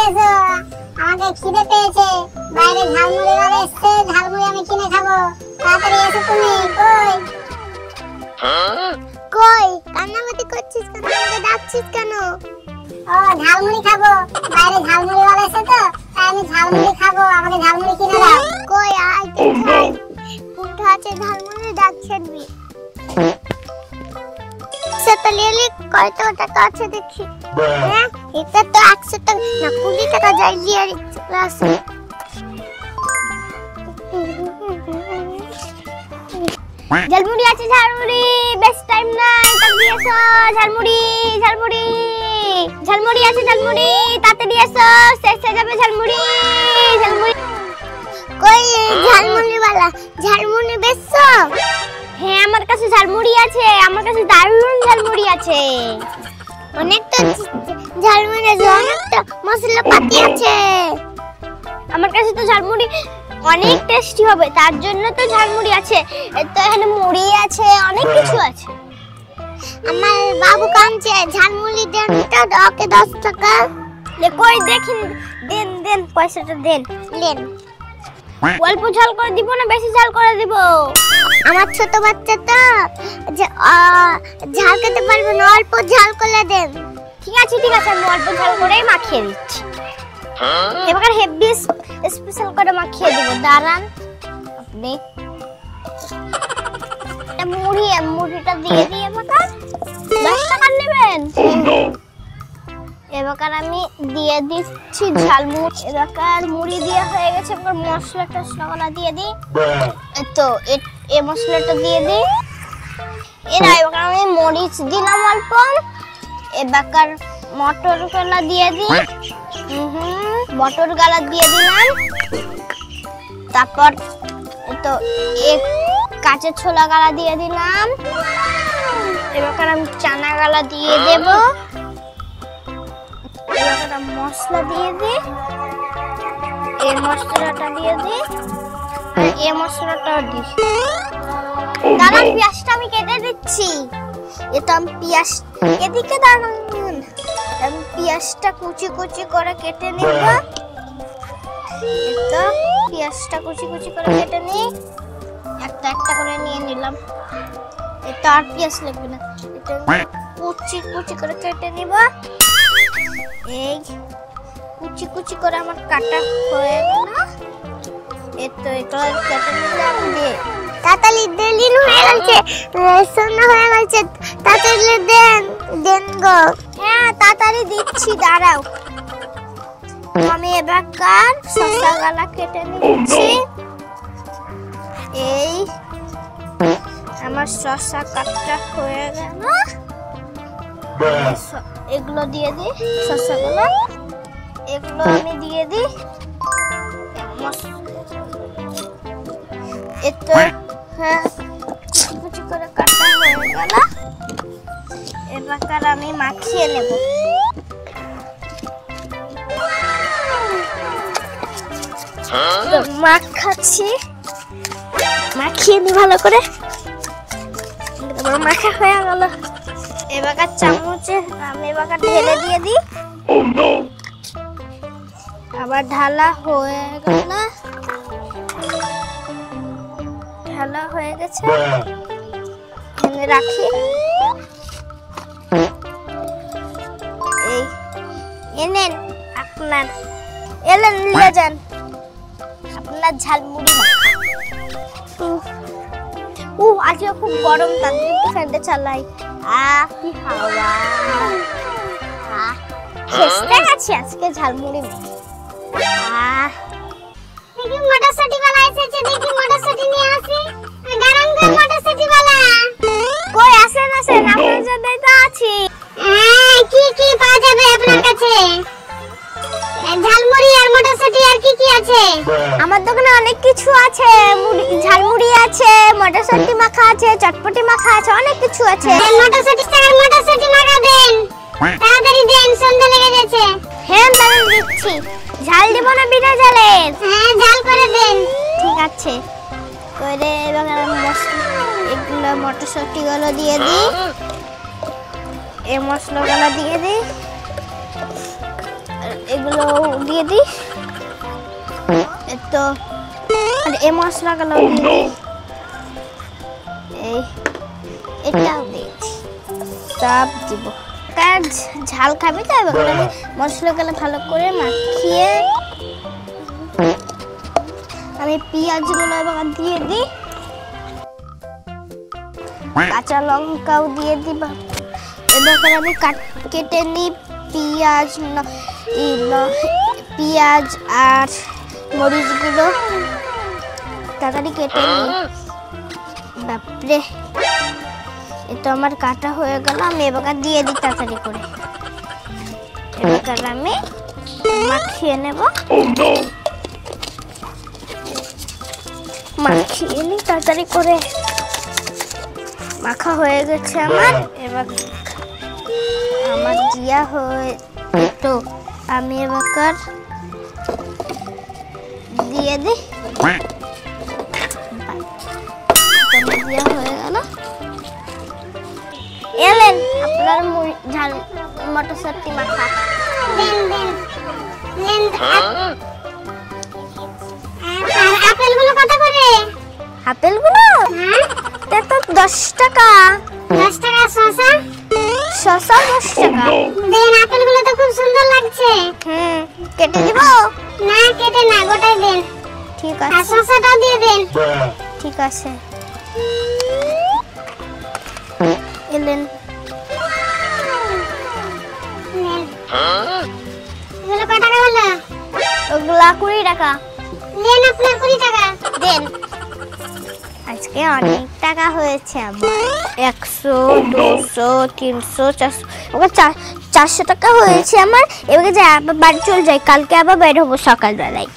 এসো, আমাকে খিদে পেয়েছে। বাইরে ঝালমুড়ি वाला এসেছে, ঝালমুড়ি আমি কিনে খাবো। তাড়াতাড়ি এসো তুমি। কই কই কান্নাকাটি করছিস কেন? আমাকে ডাকছিস কেন? ও ঝালমুড়ি খাবো, বাইরে ঝালমুড়ি वाला এসেছে তো, তাই আমি ঝালমুড়ি খাবো। আমাকে ঝালমুড়ি কিনে দাও। কই আয় দেখাই কোনটা আছে ঝালমুড়ি ডাকছেনবি। সেটা লিয়ে কত টাকা আছে দেখি। হ্যাঁ এটা তো 100 টাকা না 20 টাকা যাই দিয়ে আছে। ঝালমুড়ি আছে ঝালমুড়ি, বেস্ট টাইম নাই তাক দিয়েছো। ঝালমুড়ি ঝালমুড়ি ঝালমুড়ি আছে ঝালমুড়ি, তাড়াতাড়ি এসো, শেষ হয়ে যাবে ঝালমুড়ি। ঝালমুড়ি কই ঝালমুড়ি वाला ঝালমুড়ি বেচছো? হ্যাঁ আমার কাছে ঝালমুড়ি আছে, আমার কাছে দারুণ ঝালমুড়ি আছে। অনেক তো ঝালমুড়ি আছে, অনেক তো মশলাপাতি আছে। আমার কাছে তো ঝালমুড়ি অনেক টেস্টি হবে, তার জন্য তো ঝালমুড়ি আছে। তো এখানে মুড়ি আছে, অনেক কিছু আছে। আমার বাবু কাঁদছে, ঝালমুড়ি দেন তো, ওকে 10 টাকা। লে কই দেখিন, দেন দেন পয়সাটা দেন। নেন। অল্প ঝাল করে দিব না বেশি ঝাল করে দিব? আমার ছোট বাচ্চা তো যে ঝাল খেতে পারবে না, অল্প ঝাল করে দেন। ঠিক আছে আমি অল্প ঝাল করেই মাখিয়ে দিচ্ছি। এবার হেভি স্পেশাল করে মাখিয়ে দেব, দাঁড়ান আপনি। মুড়িটা দিয়ে দিয়ে এবার 10 টাকা নেবেন। এবার আমি দিয়ে দিচ্ছি ঝালমুড়ি। এবার মুড়ি দিয়ে হয়ে গেছে, এবার মশলাটা দিয়ে দিই। তো এই মশলাটা দিয়ে দিই। এবার আমি মরিচ দিলাম অল্প। এবার মটর কলা দিয়ে দিই। মটর গালা দিয়ে দিলাম। তারপর তো এক কাঁচা ছোলা গালা দিয়ে দিলাম। এবার আমি চানা গালা দিয়ে দেব। এবার মশলা দিয়ে দিই, এই মশলাটা দিয়ে দিই, এই মশলাটা দিই। দাঁড়ান পেঁয়াজটা আমি কেটে দিচ্ছি। এটা আমি পেঁয়াজ এদিকে দাঁড়ান, আমি পেঁয়াজটা কুচি কুচি করে কেটে নিব। এটা পেঁয়াজটা কুচি কুচি করে কেটে নিই, একটা একটা করে নিয়ে নিলাম। এটা আর পেঁয়াজ লাগবে না, এটা কুচি কুচি করে কেটে নিব। এই কুচি কুচি করে আমার কাটা হয়ে গেল। এতো এটা কেটে নিলাম। দিয়ে তাড়াতাড়ি দেলিন হয়ে গেছে, সোনা হয়ে গেছে, তাড়াতাড়ি দেন গো। হ্যাঁ তাড়াতাড়ি দিচ্ছি, দাঁড়াও। আমি এবার শসা গালা কেটে নিচ্ছি। এই আমার শসা কাটা হয়ে গেল। এগুলো দিয়ে দিই, শসাগুলো এগুলো আমি দিয়ে দিই। এতো হ্যাঁ কুচি কুচি করে কাটা হয়ে গেল। এবার আমি মাখিয়ে নেব। মাখাচ্ছি, মাখিয়ে নি ভালো করে। মাখা হয়ে গেল। এবার চামচে আমি এবার ঢেলে দিয়ে দিই। আবার ঢালা হয়ে গেল, ঢালা হয়ে গেছে, এখানে রাখি। এই এনেন আপনার, এলেন নিয়ে যান আপনার ঝালমুড়ি। আজকে খুব গরম, তার জন্য ফ্যানটা চালাই। কি হাওয়া, খেতে গেছি আজকে ঝালমুড়ি। দেখি মটরশুঁটি वाला এসেছে, দেখি মটরশুঁটি নিয়ে আসি। দাঁড়ান গো মটরশুঁটি वाला। কই আসেন আসেন, আপনার জন্যই তো আছি। কি পাওয়া যাবে আপনার কাছে? ঝালমুড়ি আর মটরশুঁটি আর কি আছে? আমার দোকানে অনেক কিছু আছে। ঝালমুড়ি আছে, মটরশুঁটি মাখা আছে, চটপটি মাখা আছে, অনেক কিছু আছে। মটরশুঁটি মাখা দেন, তাড়াতাড়ি দেন, সন্ধ্যা লেগে গেছে। হ্যাঁ দাঁড়ান দিচ্ছি। ঝাল দিব না বিনা ঝালে? হ্যাঁ ঝাল করে দেন। ঠিক আছে করে এগুলো মটরশুঁটি গুলো দিয়ে দিই, এই মশলাগুলো দিয়ে দিই। এগুলো দিয়ে দিই। তো আর এই মশলাগুলো দিয়ে দিই। এই এটাও দিয়েছি, সব দিব। কাজ ঝাল খাবি তো, এবার আমি মশলাগুলো ভালো করে মাখিয়ে আমি পেঁয়াজগুলো এবার দিয়ে দিই, কাঁচা লঙ্কাও দিয়ে দিব। এবার আমি কেটে নিই পেঁয়াজ আর মরিচগুলো তাড়াতাড়ি কেটে নিই। বাপরে, এটা আমার কাটা হয়ে গেল। আমি এবার দিয়ে দিই তাড়াতাড়ি করে। এবার আমি মাখিয়ে নেব, মাখিয়ে নিই তাড়াতাড়ি করে। মাখা হয়ে গেছে আমার। এবার আমার জিয়া হয়ে তো আমি এবার দিয়ে দিই। জিয়া হয়ে গেল। এলেন আপনার ঝাল মটরশুঁটি মাখা। আপেলগুলো কত করে? আপেলগুলো তো 10 টাকা। 10 টাকা। শসা? শসা 10 টাকা। দেন, আপেলগুলো তো খুব সুন্দর লাগছে। কেটে দিব? না, কেটে না, গোটাই দেন। ঠিক আর আছে, শসাটাও দিয়ে দেন। ঠিক আছে। এলেন এগুলো কত টাকা হলো? ওগুলা 20 টাকা। দেন আপনার 20 টাকা। দেন। আজকে অনেক টাকা হয়েছে আমার। 100, 200, 300, 400, ওকে 400 টাকা হয়েছে আমার। এবারে যাই, আবার বাড়ি চলে যাই। কালকে আবার বের হবো সকালবেলায়।